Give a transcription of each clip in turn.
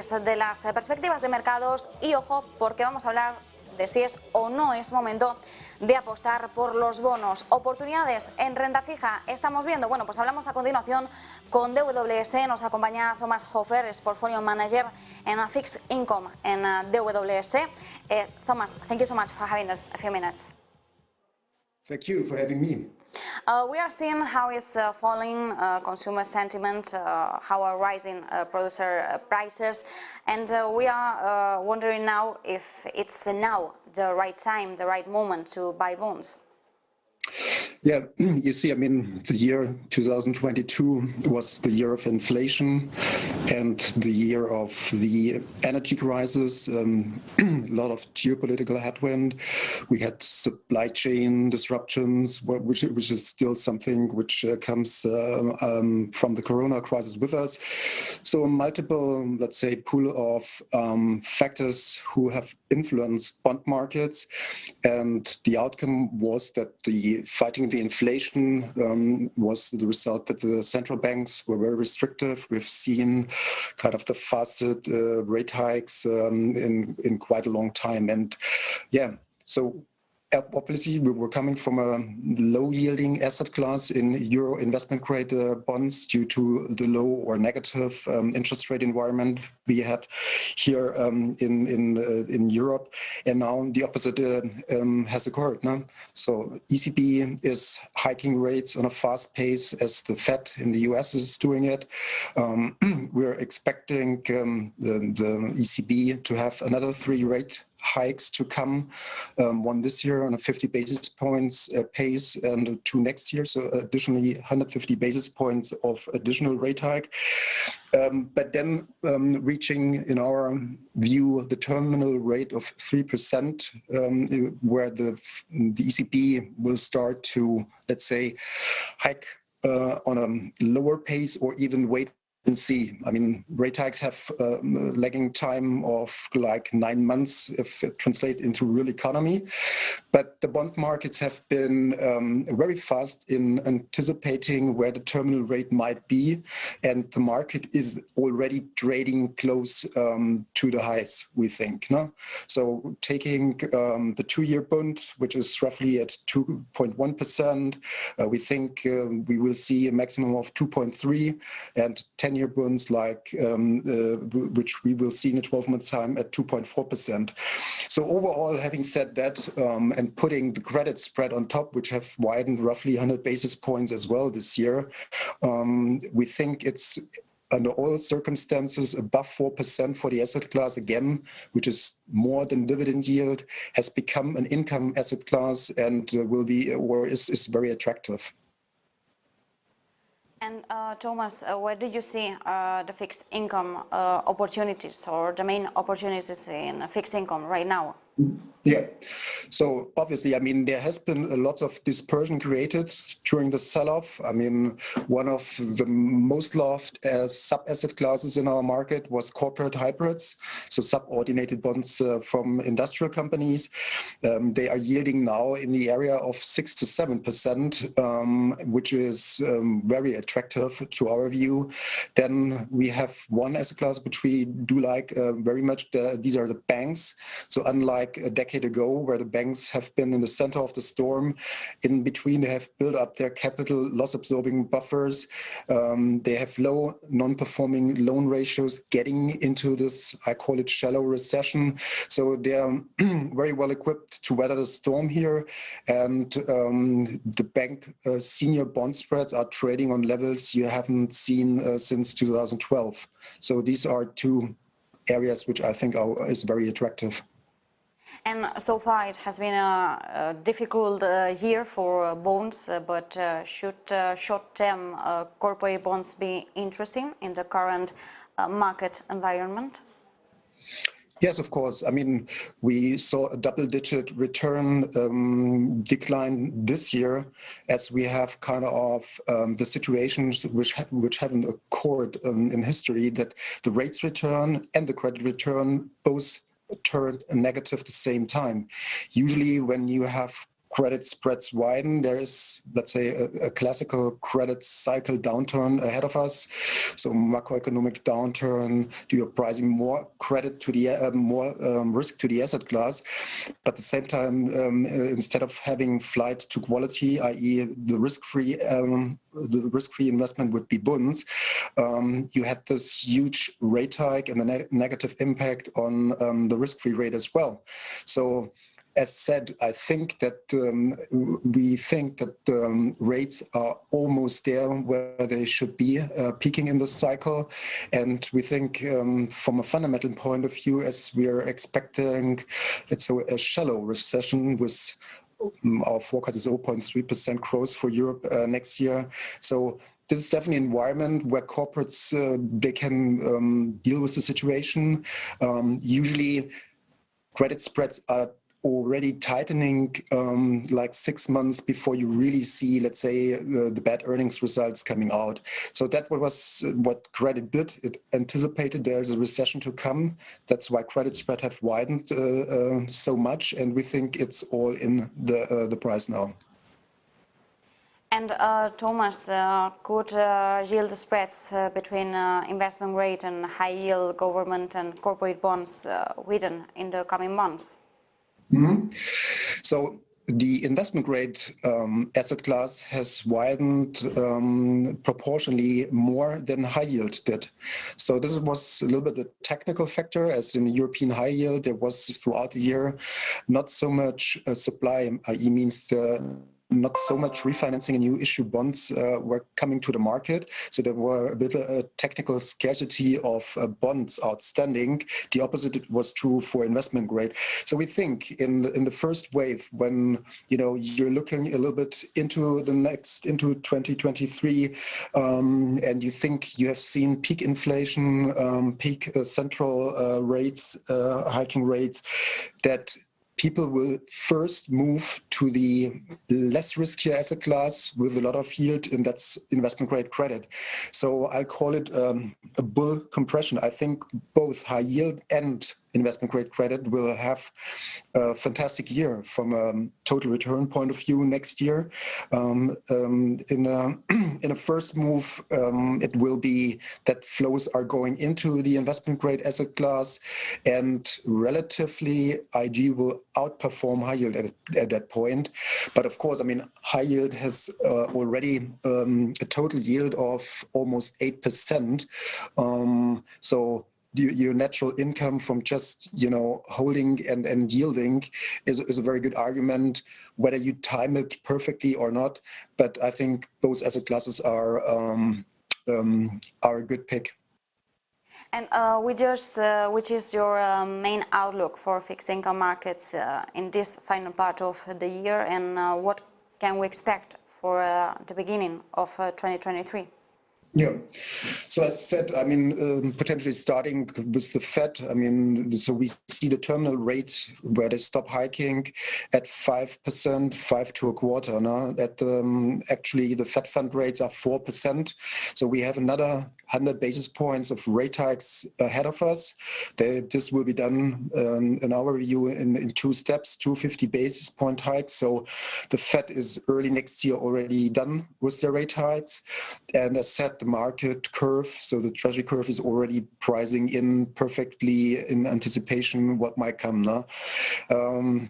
De las perspectivas de mercados y ojo porque vamos a hablar de si es o no es momento de apostar por los bonos. Oportunidades en renta fija estamos viendo. Bueno, pues hablamos a continuación con DWS. Nos acompaña Thomas Höfer, es Portfolio Manager en Fixed Income en DWS. Thomas, thank you so much for having us a few minutes. Thank you for having me. We are seeing how is falling consumer sentiment, how are rising producer prices, and we are wondering now if it's now the right time, the right moment to buy bonds. Yeah, you see, I mean, the year 2022 was the year of inflation and the year of the energy crisis, a lot of geopolitical headwind. We had supply chain disruptions, which is still something which comes from the corona crisis with us. So multiple, let's say, pool of factors who have influenced bond markets. And the outcome was that the fighting the inflation was the result that the central banks were very restrictive. We've seen kind of the fastest rate hikes in quite a long time. And yeah, so obviously, we were coming from a low-yielding asset class in euro investment-grade bonds due to the low or negative interest rate environment we had here in Europe, and now the opposite has occurred. No? So ECB is hiking rates on a fast pace as the Fed in the US is doing it. We're expecting the ECB to have another 3 rate hikes to come, one this year on a 50 basis points pace and 2 next year, so additionally 150 basis points of additional rate hike. But then reaching, in our view, the terminal rate of 3%, where the ECB will start to, let's say, hike on a lower pace or even wait and see. I mean, rate hikes have lagging time of like 9 months if it translates into real economy. But the bond markets have been very fast in anticipating where the terminal rate might be. And the market is already trading close to the highs, we think. No? So taking the 2-year bond, which is roughly at 2.1%, we think we will see a maximum of 2.3, and 10-year bonds like which we will see in a 12-month time at 2.4%. So overall, having said that, and putting the credit spread on top, which have widened roughly 100 basis points as well this year, we think it's under all circumstances above 4% for the asset class again, which is more than dividend yield, has become an income asset class and will be or is very attractive. And Thomas, where do you see the fixed income opportunities or the main opportunities in fixed income right now? Yeah, so obviously, I mean, there has been a lot of dispersion created during the sell-off. I mean, one of the most loved as sub-asset classes in our market was corporate hybrids, so subordinated bonds from industrial companies. They are yielding now in the area of 6 to 7%, which is very attractive to our view. Then we have one asset class which we do like very much. These are the banks. So unlike a decade ago, where the banks have been in the center of the storm, in between they have built up their capital loss-absorbing buffers. They have low non-performing loan ratios getting into this, I call it shallow recession. So they are very well equipped to weather the storm here. And the bank senior bond spreads are trading on levels you haven't seen since 2012. So these are 2 areas which I think is very attractive. And so far it has been a difficult year for bonds, but should short-term corporate bonds be interesting in the current market environment? Yes, of course. I mean, we saw a double-digit return decline this year, as we have kind of the situations which haven't occurred in history, that the rates return and the credit return both turned negative at the same time. Usually when you have credit spreads widen, there is, let's say, a classical credit cycle downturn ahead of us. So macroeconomic downturn, you're pricing more credit to the more risk to the asset class, but at the same time, instead of having flight to quality, i.e., the risk-free investment would be bonds, you had this huge rate hike and the negative impact on the risk-free rate as well. So, as said, I think that we think that rates are almost there where they should be, peaking in this cycle. And we think from a fundamental point of view, as we are expecting, let's say, a shallow recession with our forecast is 0.3% growth for Europe next year. So this is definitely an environment where corporates, they can deal with the situation. Usually credit spreads are already tightening like 6 months before you really see, let's say, the bad earnings results coming out. So that was what credit did. It anticipated there's a recession to come. That's why credit spread have widened so much, and we think it's all in the price now. And Thomas, could yield spreads between investment grade and high yield government and corporate bonds widen in the coming months? Mm-hmm. So the investment grade asset class has widened proportionally more than high yield did. So this was a little bit a technical factor, as in European high yield, there was throughout the year not so much supply, i.e. means not so much refinancing and new issue bonds were coming to the market. So there were a bit of a technical scarcity of bonds outstanding. The opposite was true for investment grade. So we think in the first wave, when you're looking a little bit into 2023, and you think you have seen peak inflation, peak central rates, hiking rates, that people will first move to the less riskier asset class with a lot of yield, and that's investment grade credit. So I call it a bull compression. I think both high yield and investment grade credit will have a fantastic year from a total return point of view next year. In a first move, it will be that flows are going into the investment grade asset class, and relatively IG will outperform high yield at that point. But of course, I mean, high yield has already a total yield of almost 8%. So your natural income from just holding and yielding is a very good argument, whether you time it perfectly or not. But I think both asset classes are a good pick. And which is your main outlook for fixed income markets in this final part of the year, and what can we expect for the beginning of 2023? Yeah. So as said, I mean, potentially starting with the Fed, I mean, so we see the terminal rate where they stop hiking at 5%, 5 to a quarter. Now that actually the Fed fund rates are 4%. So we have another 100 basis points of rate hikes ahead of us. This will be done, in our view, in 2 steps, 250 basis point hikes. So the Fed is early next year already done with their rate hikes. And as said, the market curve, so the treasury curve is already pricing in perfectly in anticipation what might come now.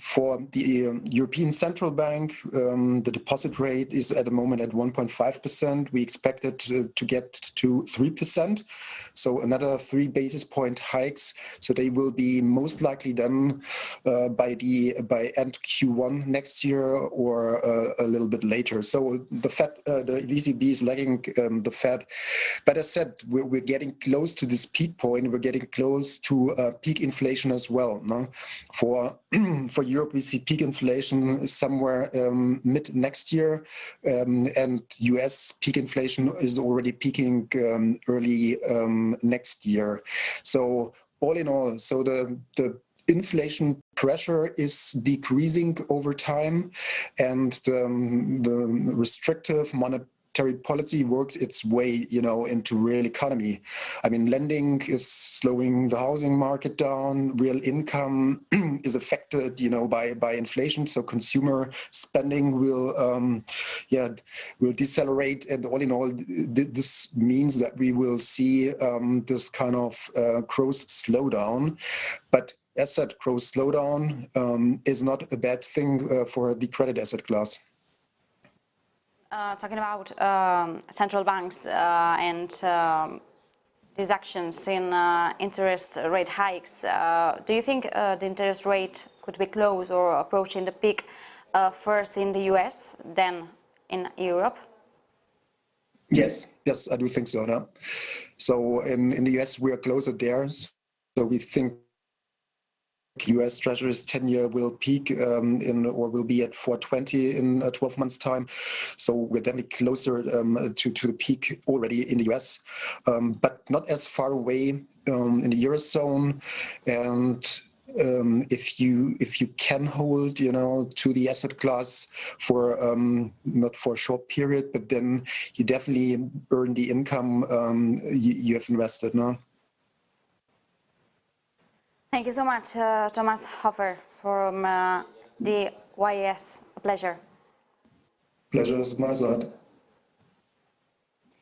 For the European Central Bank, the deposit rate is at the moment at 1.5%. We expect it to get to 3%. So another 3 basis point hikes. So they will be most likely done by end Q1 next year or a little bit later. So the ECB is lagging the Fed. But as said, we're getting close to this peak point. We're getting close to peak inflation as well. No? For Europe, we see peak inflation somewhere mid next year, and US peak inflation is already peaking early next year. So all in all, so the inflation pressure is decreasing over time, and the restrictive monetary policy works its way, into real economy. I mean, lending is slowing the housing market down. Real income is affected, by inflation. So consumer spending will decelerate. And all in all, this means that we will see this kind of growth slowdown. But as said, growth slowdown is not a bad thing for the credit asset class. Talking about central banks and these actions in interest rate hikes, do you think the interest rate could be close or approaching the peak first in the US, then in Europe? Yes, I do think so. No? So in the US, we are closer there. So we think US Treasury's 10-year will peak or will be at 4.20 in 12 months' time. So we're definitely closer to the peak already in the US, but not as far away in the Eurozone. And if you can hold, to the asset class for not for a short period, but then you definitely earn the income you have invested. No. Thank you so much, Thomas Höfer from DWS. A pleasure. Pleasure is my side.